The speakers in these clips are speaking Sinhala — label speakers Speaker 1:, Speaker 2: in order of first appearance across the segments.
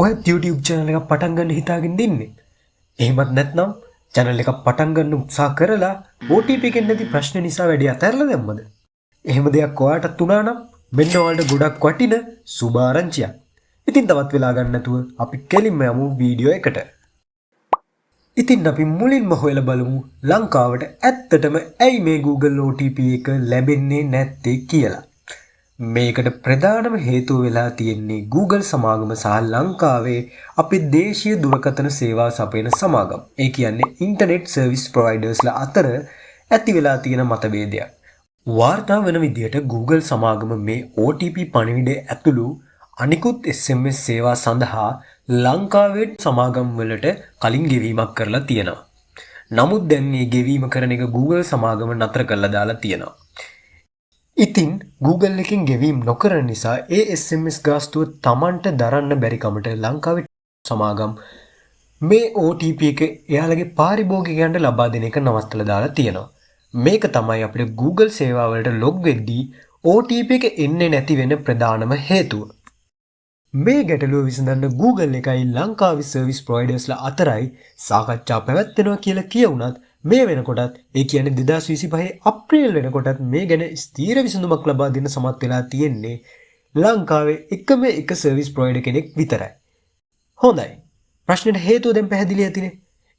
Speaker 1: ඔයත් YouTube channel එකක් පටන් ගන්න හිතාගෙන ඉන්නේ. එහෙමත් නැත්නම් channel එකක් පටන් ගන්න උත්සාහ කරලා OTP එකෙන් නැති ප්‍රශ්න නිසා වැඩි අතහැරලා දැම්මද? එහෙම දෙයක් ඔයාටත් වුණා නම් මෙන්න ඔයාලට ගොඩක් වටින සුබ ආරංචියක්. ඉතින් තවත් වෙලා ගන්න නැතුව අපි කෙලින්ම යමු වීඩියෝ එකට. ඉතින් අපි මුලින්ම හොයලා බලමු ලංකාවට ඇත්තටම ඇයි මේ Google OTP එක ලැබෙන්නේ නැත්තේ කියලා. මේකට ප්‍රධානම හේතුව වෙලා තියෙන්නේ Google සමාගම සහ ලංකාවේ අපේ දේශීය දුරකථන සේවා සපයන සමාගම්. ඒ කියන්නේ ඉන්ටර්නෙට් සර්විස් ප්‍රොවයිඩර්ස්ලා අතර ඇති වෙලා තියෙන මතභේදයක්. වාර්තා වන විදිහට Google සමාගම මේ OTP පණිවිඩය ඇතුළු අනිකුත් SMS සේවා සඳහා ලංකාවේ සමාගම් වලට කලින් ගෙවීමක් කරලා තියෙනවා. නමුත් දැන් මේ ගෙවීම කරන එක Google සමාගම නතර කරලා දාලා තියෙනවා. ඉතින් Google එකෙන් ගෙවීම් නොකරන නිසා ඒ SMS ගාස්තුව Tamanට දරන්න බැරි කමට ලංකාවේ සමාගම් මේ OTP එක එයාලගේ පාරිභෝගිකයන්ට ලබා දෙන එක නවත්තලා දාලා තියෙනවා. මේක තමයි අපිට Google සේවා වලට ලොග් වෙද්දී OTP එක එන්නේ නැති වෙන ප්‍රධානම හේතුව. මේ ගැටලුව විසඳන්න Google එකයි ලංකාවේ සර්විස් ප්‍රොවයිඩර්ස්ලා අතරයි සාකච්ඡා පැවැත්වෙනවා කියලා කියුණත් මේ වෙනකොටත් ඒ කියන්නේ 2025 අප්‍රේල් වෙනකොටත් මේ ගැන ස්ථීර විසඳුමක් ලබා දෙන්න සමත් වෙලා තියෙන්නේ ලංකාවේ එකම එක සර්විස් ප්‍රොවයිඩර් කෙනෙක් විතරයි. හොඳයි. ප්‍රශ්නෙට හේතුව දැන් පැහැදිලි ඇතිනේ.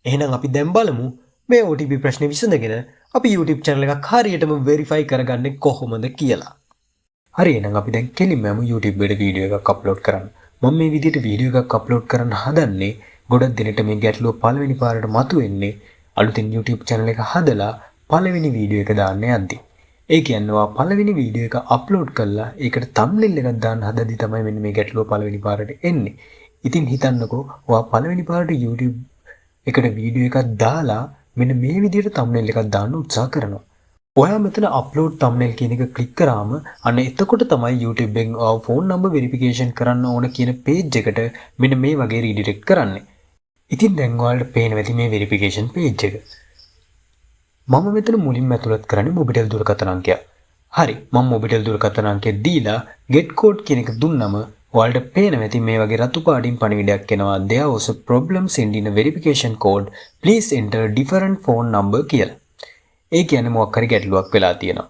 Speaker 1: එහෙනම් අපි දැන් බලමු මේ OTP ප්‍රශ්නේ විසඳගෙන අපි YouTube channel එකක් හරියටම verify කරගන්නේ කොහොමද කියලා. හරි එහෙනම් අපි දැන් කෙලින්ම යමු YouTube එකට වීඩියෝ එකක් අප්ලෝඩ් කරන්න. මම මේ විදිහට වීඩියෝ එකක් අප්ලෝඩ් කරන්න හදන්නේ ගොඩක් දිනට මේ ගැටලුව පළවෙනි පාරට මතුවෙන්නේ අලුතින් YouTube channel එක හදලා පළවෙනි වීඩියෝ එක දාන්න යද්දි. ඒ කියන්නේ ඔයා පළවෙනි වීඩියෝ එක අප්ලෝඩ් කළා ඒකට thumbnail එකක් දාන්න හදද්දි තමයි මෙන්න මේ ගැටලුව පළවෙනි පාරට එන්නේ. ඉතින් හිතන්නකෝ ඔයා පළවෙනි පාරට YouTube එකට වීඩියෝ එකක් දාලා මෙන්න මේ විදිහට thumbnail එකක් දාන්න උත්සාහ කරනවා. ඔයා මෙතන upload thumbnail කියන එක ක්ලික් කරාම අන්න එතකොට තමයි YouTube එකෙන් ඔයා phone number verification කරන්න ඕන කියන page එකට මෙන්න මේ වගේ redirect කරන්නේ. ඉතින් දැන් ඔයාලට පේනවා ඇති මේ verification page එක. මම මෙතන මුලින්ම ඇතුළත් කරන්නේ මොබිටෙල් දුරකථන අංකය. හරි මම මොබිටෙල් දුරකථන අංකය දීලා get code කියන එක දුන්නම ඔයාලට පේනවා ඇති මේ වගේ රතු පාටින් පණිවිඩයක් එනවා there was a problem sending a verification code please enter different phone number කියලා. ඒ කියන්නේ මොකක් හරි ගැටලුවක් වෙලා තියෙනවා.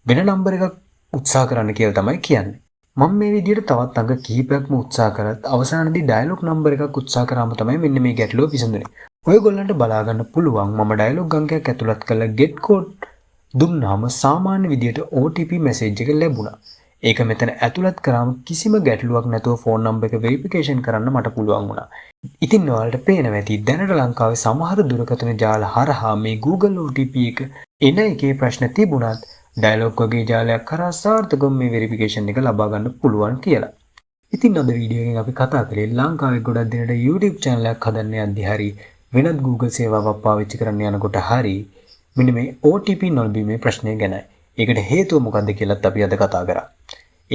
Speaker 1: වෙන නම්බර එකක් උත්සාහ කරන්න කියලා තමයි කියන්නේ. මම මේ විදිහට තවත් අංක කිහිපයක්ම උත්සාහ කරත් අවසානයේදී ඩයලොග් නම්බර එකක් උත්සාහ කරාම තමයි මෙන්න මේ ගැටලුව විසඳුනේ. ඔයගොල්ලන්ට බලා ගන්න පුළුවන් මම ඩයලොග් අංකයක් ඇතුළත් කරලා get code දුන්නාම සාමාන්‍ය විදිහට OTP message එක ලැබුණා. ඒක මෙතන ඇතුළත් කරාම කිසිම ගැටලුවක් නැතුව phone number එක verification කරන්න මට පුළුවන් වුණා. ඉතින් ඔයාලට පේනවා ඇති දැනට ලංකාවේ සමහර දුරකථන ජාල හරහා මේ Google OTP එක එන එකේ ප්‍රශ්න තිබුණත් ඩයලොග් වගේ ජාලයක් කරා සාර්ථකව මේ වෙරිෆිකේෂන් එක ලබා ගන්න පුළුවන් කියලා. ඉතින් අද වීඩියෝ එකෙන් අපි කතා කරේ ලංකාවේ ගොඩක් දෙනෙට YouTube channel එකක් හදන්න යද්දි හරි වෙනත් Google සේවාවක් පාවිච්චි කරන්න යනකොට හරි මෙන්න මේ OTP නොලැබීමේ ප්‍රශ්නය ගැනයි. ඒකට හේතුව මොකක්ද කියලාත් අපි අද කතා කරා.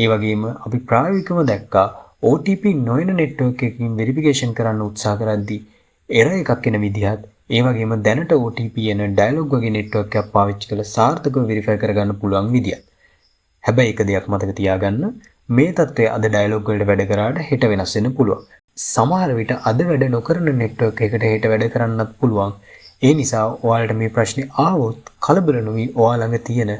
Speaker 1: ඒ වගේම අපි ප්‍රායෝගිකව දැක්කා OTP නොයන network එකකින් වෙරිෆිකේෂන් කරන්න උත්සාහ කරද්දී error එකක් එන විදිහත් ඒ වගේම දැනට OTP එන ඩයලොග් වගේ network එකක් පාවිච්චි කරලා සාර්ථකව verify කරගන්න පුළුවන් විදියක්. හැබැයි එක දෙයක් මතක තියාගන්න මේ தත්ත්වය අද ඩයලොග් වලට වැඩ කරාට හෙට වෙනස් වෙන්න පුළුවන්. සමහර විට අද වැඩ නොකරන network එකකට හෙට වැඩ කරන්නත් පුළුවන්. ඒ නිසා ඔයාලට මේ ප්‍රශ්නේ ආවොත් කලබල නොවි ඔයා ළඟ තියෙන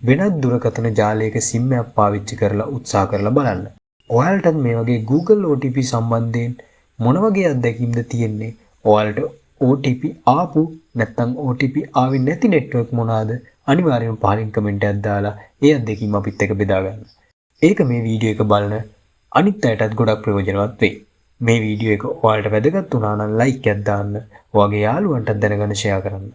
Speaker 1: වෙනත් දුරකථන ජාලයක SIM එකක් පාවිච්චි කරලා උත්සාහ කරලා බලන්න. ඔයාලට මේ වගේ Google OTP සම්බන්ධයෙන් මොන වගේ අත්දැකීම්ද තියෙන්නේ? ඔයාලට OTP ආපු නැත්නම් OTP ආවේ නැති network මොනවාද? අනිවාර්යයෙන්ම පහලින් කමෙන්ට් එකක් දාලා ඒ අත්දැකීම අපිත් එක්ක බෙදා ගන්න. ඒක මේ වීඩියෝ එක බලන අනිත් අයටත් ගොඩක් ප්‍රයෝජනවත් වෙයි. මේ වීඩියෝ එක ඔයාලට වැදගත් වුණා නම් like එකක් දාන්න. ඔයාගේ යාළුවන්ටත් දැනගන්න share කරන්න.